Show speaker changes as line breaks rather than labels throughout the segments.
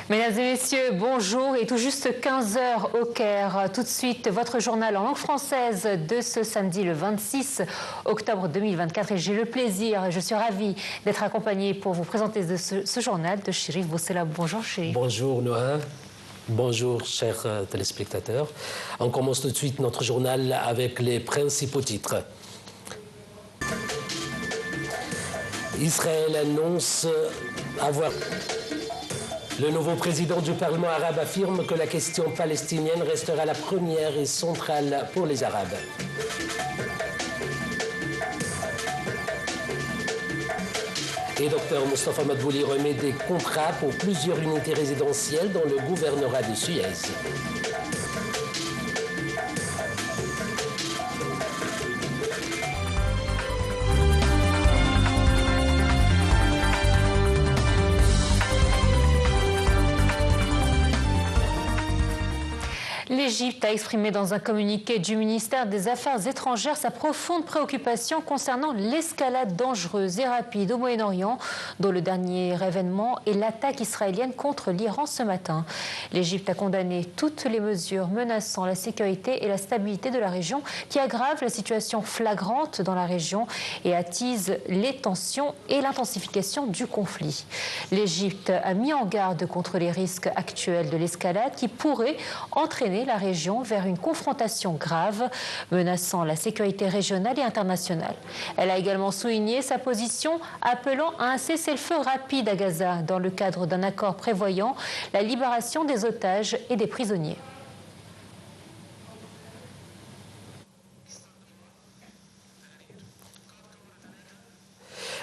Mesdames et messieurs, bonjour. Et tout juste 15 h au Caire. Tout de suite, votre journal en langue française de ce samedi le 26 octobre 2024. Et j'ai le plaisir, je suis ravie d'être accompagnée pour vous présenter ce journal de Chérif Boussela. Bonjour Chérif.
Bonjour Noah. Bonjour chers téléspectateurs. On commence tout de suite notre journal avec les principaux titres. Israël annonce avoir... Le nouveau président du Parlement arabe affirme que la question palestinienne restera la première et centrale pour les Arabes. Et Dr Moustapha Madbouli remet des contrats pour plusieurs unités résidentielles dans le gouvernorat de Suez.
L'Égypte a exprimé dans un communiqué du ministère des Affaires étrangères sa profonde préoccupation concernant l'escalade dangereuse et rapide au Moyen-Orient, dont le dernier événement est l'attaque israélienne contre l'Iran ce matin. L'Égypte a condamné toutes les mesures menaçant la sécurité et la stabilité de la région, qui aggravent la situation flagrante dans la région et attisent les tensions et l'intensification du conflit. L'Égypte a mis en garde contre les risques actuels de l'escalade qui pourraient entraîner la région vers une confrontation grave menaçant la sécurité régionale et internationale. Elle a également souligné sa position appelant à un cessez-le-feu rapide à Gaza dans le cadre d'un accord prévoyant la libération des otages et des prisonniers.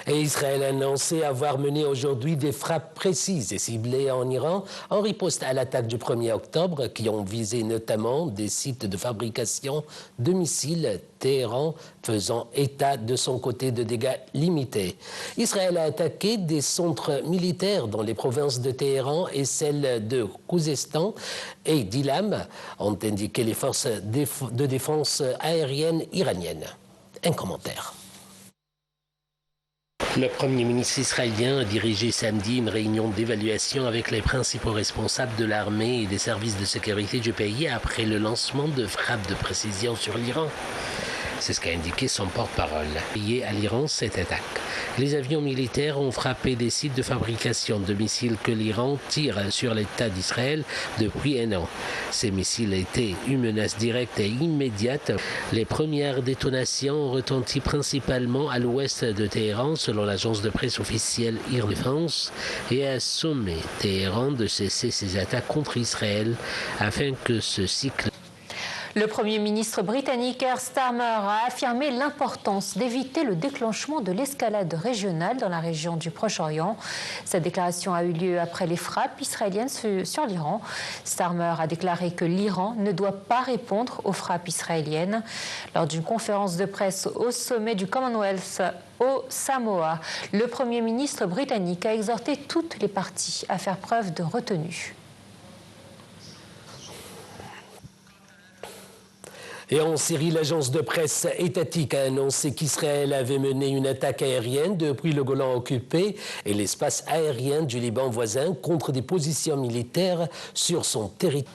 Et Israël a annoncé avoir mené aujourd'hui des frappes précises et ciblées en Iran en riposte à l'attaque du 1er octobre qui ont visé notamment des sites de fabrication de missiles, Téhéran faisant état de son côté de dégâts limités. Israël a attaqué des centres militaires dans les provinces de Téhéran et celles de Khouzestan et d'Ilam, ont indiqué les forces de défense aérienne iraniennes. Un commentaire. Le Premier ministre israélien a dirigé samedi une réunion d'évaluation avec les principaux responsables de l'armée et des services de sécurité du pays après le lancement de frappes de précision sur l'Iran. C'est ce qu'a indiqué son porte-parole. Lié à l'Iran, cette attaque. Les avions militaires ont frappé des sites de fabrication de missiles que l'Iran tire sur l'État d'Israël depuis un an. Ces missiles étaient une menace directe et immédiate. Les premières détonations ont retenti principalement à l'ouest de Téhéran, selon l'agence de presse officielle Air Defense, et a sommé Téhéran de cesser ses attaques contre Israël afin que ce cycle...
Le Premier ministre britannique Keir Starmer a affirmé l'importance d'éviter le déclenchement de l'escalade régionale dans la région du Proche-Orient. Cette déclaration a eu lieu après les frappes israéliennes sur l'Iran. Starmer a déclaré que l'Iran ne doit pas répondre aux frappes israéliennes. Lors d'une conférence de presse au sommet du Commonwealth au Samoa, le Premier ministre britannique a exhorté toutes les parties à faire preuve de retenue.
Et en Syrie, l'agence de presse étatique a annoncé qu'Israël avait mené une attaque aérienne depuis le Golan occupé et l'espace aérien du Liban voisin contre des positions militaires sur son territoire.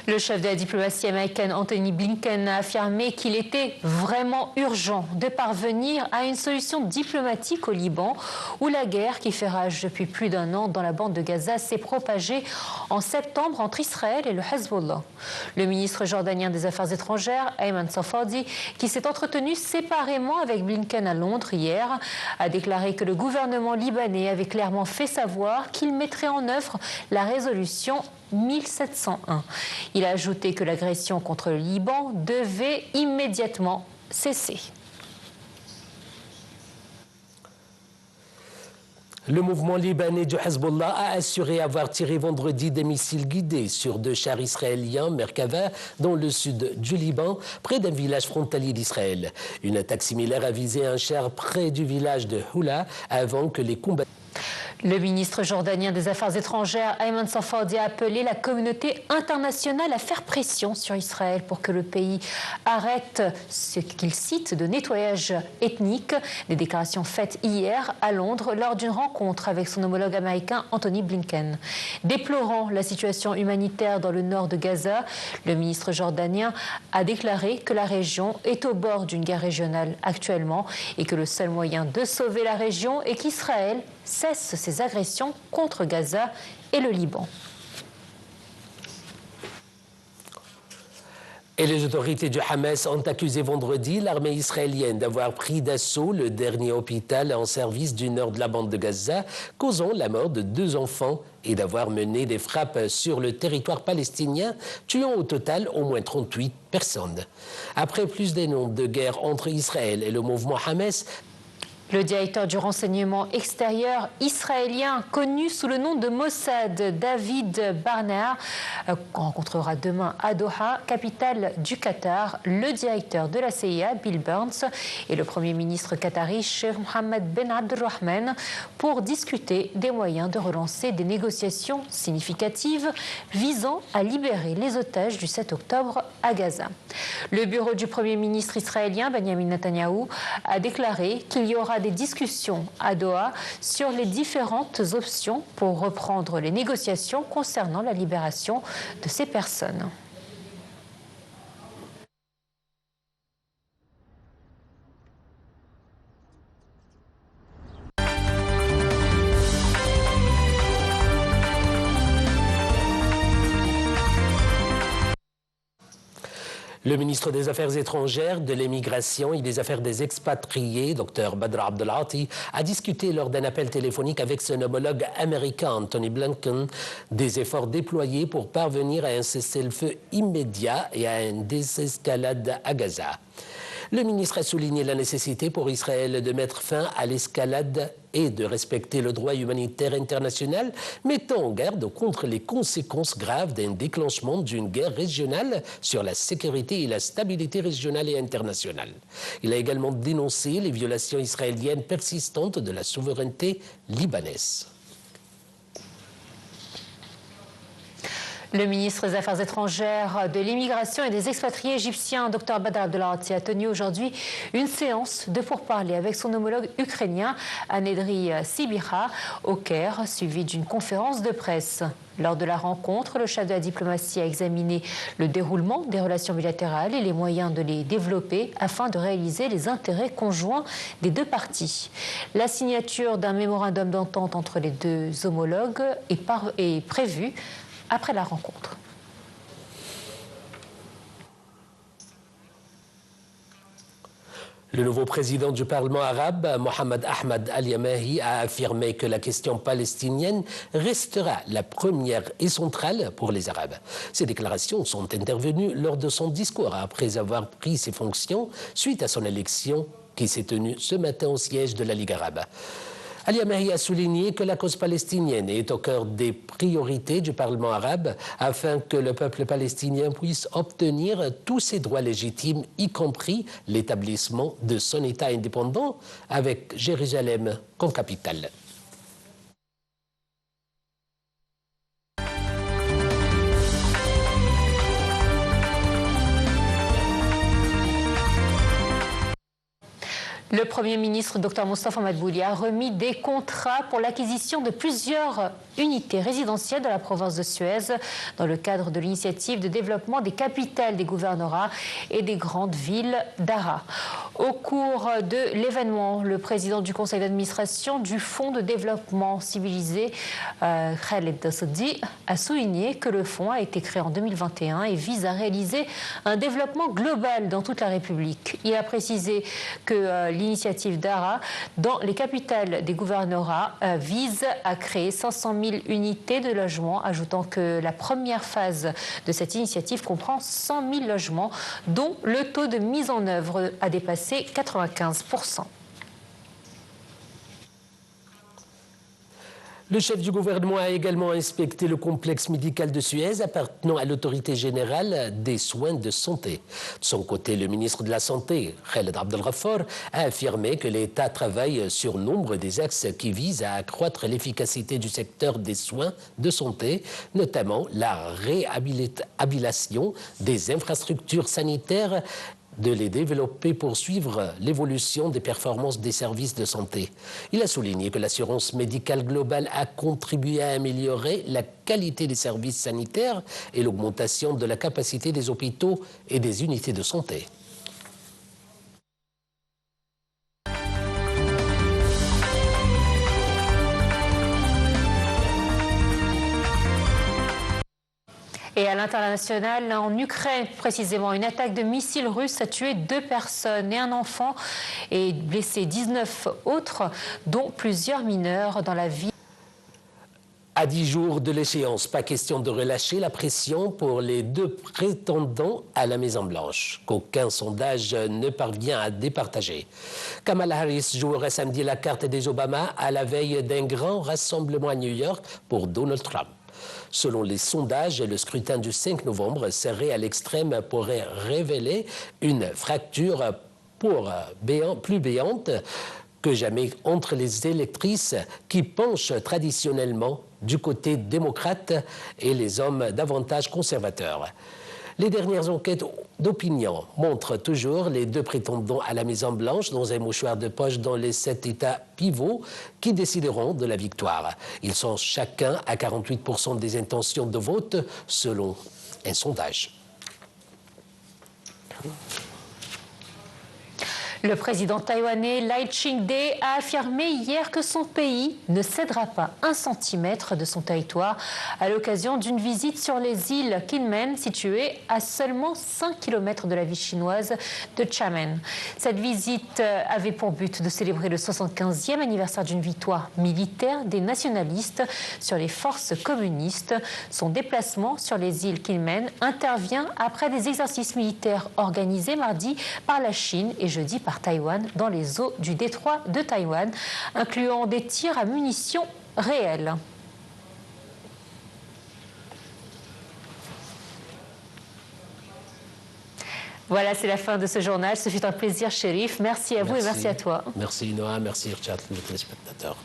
Le chef de la diplomatie américaine, Anthony Blinken, a affirmé qu'il était vraiment urgent de parvenir à une solution diplomatique au Liban, où la guerre qui fait rage depuis plus d'un an dans la bande de Gaza s'est propagée en septembre entre Israël et le Hezbollah. Le ministre jordanien des Affaires étrangères, Ayman Safadi, qui s'est entretenu séparément avec Blinken à Londres hier, a déclaré que le gouvernement libanais avait clairement fait savoir qu'il mettrait en œuvre la résolution 1701. Il a ajouté que l'agression contre le Liban devait immédiatement cesser.
Le mouvement libanais du Hezbollah a assuré avoir tiré vendredi des missiles guidés sur 2 chars israéliens Merkava dans le sud du Liban, près d'un village frontalier d'Israël. Une attaque similaire a visé un char près du village de Houla avant que les combattants...
Le ministre jordanien des Affaires étrangères, Ayman Safadi, a appelé la communauté internationale à faire pression sur Israël pour que le pays arrête ce qu'il cite de nettoyage ethnique. Des déclarations faites hier à Londres lors d'une rencontre avec son homologue américain Anthony Blinken. Déplorant la situation humanitaire dans le nord de Gaza, le ministre jordanien a déclaré que la région est au bord d'une guerre régionale actuellement et que le seul moyen de sauver la région est qu'Israël cesse ses agressions contre Gaza et le Liban.
Et les autorités du Hamas ont accusé vendredi l'armée israélienne d'avoir pris d'assaut le dernier hôpital en service du nord de la bande de Gaza, causant la mort de 2 enfants, et d'avoir mené des frappes sur le territoire palestinien, tuant au total au moins 38 personnes. Après plus d'un an de guerre entre Israël et le mouvement Hamas,
le directeur du renseignement extérieur israélien, connu sous le nom de Mossad, David Barnea, rencontrera demain à Doha, capitale du Qatar, le directeur de la CIA, Bill Burns, et le Premier ministre qatari, Sheikh Mohammed Ben Abdulrahman, pour discuter des moyens de relancer des négociations significatives visant à libérer les otages du 7 octobre à Gaza. Le bureau du Premier ministre israélien, Benjamin Netanyahou, a déclaré qu'il y aura des discussions à Doha sur les différentes options pour reprendre les négociations concernant la libération de ces personnes.
Le ministre des Affaires étrangères, de l'immigration et des affaires des expatriés, Dr Badr Abdelati, a discuté lors d'un appel téléphonique avec son homologue américain, Anthony Blinken, des efforts déployés pour parvenir à un cessez-le-feu immédiat et à une désescalade à Gaza. Le ministre a souligné la nécessité pour Israël de mettre fin à l'escalade et de respecter le droit humanitaire international, mettant en garde contre les conséquences graves d'un déclenchement d'une guerre régionale sur la sécurité et la stabilité régionale et internationale. Il a également dénoncé les violations israéliennes persistantes de la souveraineté libanaise.
Le ministre des Affaires étrangères, de l'immigration et des expatriés égyptiens, Dr Badr Abdelati, a tenu aujourd'hui une séance de pourparlers avec son homologue ukrainien, Anedri Sibiha, au Caire, suivie d'une conférence de presse. Lors de la rencontre, le chef de la diplomatie a examiné le déroulement des relations bilatérales et les moyens de les développer afin de réaliser les intérêts conjoints des 2 parties. La signature d'un mémorandum d'entente entre les 2 homologues est prévue après la rencontre.
Le nouveau président du Parlement arabe, Mohamed Ahmed Al-Yamahi, a affirmé que la question palestinienne restera la première et centrale pour les Arabes. Ces déclarations sont intervenues lors de son discours après avoir pris ses fonctions suite à son élection qui s'est tenue ce matin au siège de la Ligue arabe. Al-Yamahi a souligné que la cause palestinienne est au cœur des priorités du Parlement arabe afin que le peuple palestinien puisse obtenir tous ses droits légitimes, y compris l'établissement de son État indépendant avec Jérusalem comme capitale.
Le Premier ministre Dr Moustapha Madbouli a remis des contrats pour l'acquisition de plusieurs unités résidentielles de la province de Suez dans le cadre de l'initiative de développement des capitales des gouvernorats et des grandes villes d'Ara. Au cours de l'événement, le président du conseil d'administration du Fonds de développement civilisé, Khaled Dassoudi, a souligné que le fonds a été créé en 2021 et vise à réaliser un développement global dans toute la République. Il a précisé que l'initiative d'Ara dans les capitales des gouvernorats vise à créer 500 000 unités de logements, ajoutant que la première phase de cette initiative comprend 100 000 logements, dont le taux de mise en œuvre a dépassé 95%.
Le chef du gouvernement a également inspecté le complexe médical de Suez appartenant à l'autorité générale des soins de santé. De son côté, le ministre de la Santé, Khaled Abdelghafar, a affirmé que l'État travaille sur nombre des axes qui visent à accroître l'efficacité du secteur des soins de santé, notamment la réhabilitation des infrastructures sanitaires, de les développer pour suivre l'évolution des performances des services de santé. Il a souligné que l'assurance médicale globale a contribué à améliorer la qualité des services sanitaires et l'augmentation de la capacité des hôpitaux et des unités de santé.
Et à l'international, en Ukraine, précisément, une attaque de missiles russes a tué 2 personnes et un enfant et blessé 19 autres, dont plusieurs mineurs dans la ville.
À 10 jours de l'échéance, pas question de relâcher la pression pour les 2 prétendants à la Maison-Blanche, qu'aucun sondage ne parvient à départager. Kamala Harris jouera samedi la carte des Obama à la veille d'un grand rassemblement à New York pour Donald Trump. Selon les sondages, le scrutin du 5 novembre serré à l'extrême pourrait révéler une fracture plus béante que jamais entre les électrices qui penchent traditionnellement du côté démocrate et les hommes davantage conservateurs. Les dernières enquêtes d'opinion montrent toujours les 2 prétendants à la Maison-Blanche dans un mouchoir de poche dans les 7 États pivots qui décideront de la victoire. Ils sont chacun à 48% des intentions de vote selon un sondage.
Le président taïwanais Lai Ching-te a affirmé hier que son pays ne cédera pas 1 centimètre de son territoire à l'occasion d'une visite sur les îles Kinmen, situées à seulement 5 km de la ville chinoise de Xiamen. Cette visite avait pour but de célébrer le 75e anniversaire d'une victoire militaire des nationalistes sur les forces communistes. Son déplacement sur les îles Kinmen intervient après des exercices militaires organisés mardi par la Chine et jeudi par Taïwan dans les eaux du détroit de Taïwan, incluant des tirs à munitions réels. Voilà, c'est la fin de ce journal. Ce fut un plaisir, Chérif. Merci à vous et merci à toi.
Merci Noah, merci Richard, les téléspectateurs.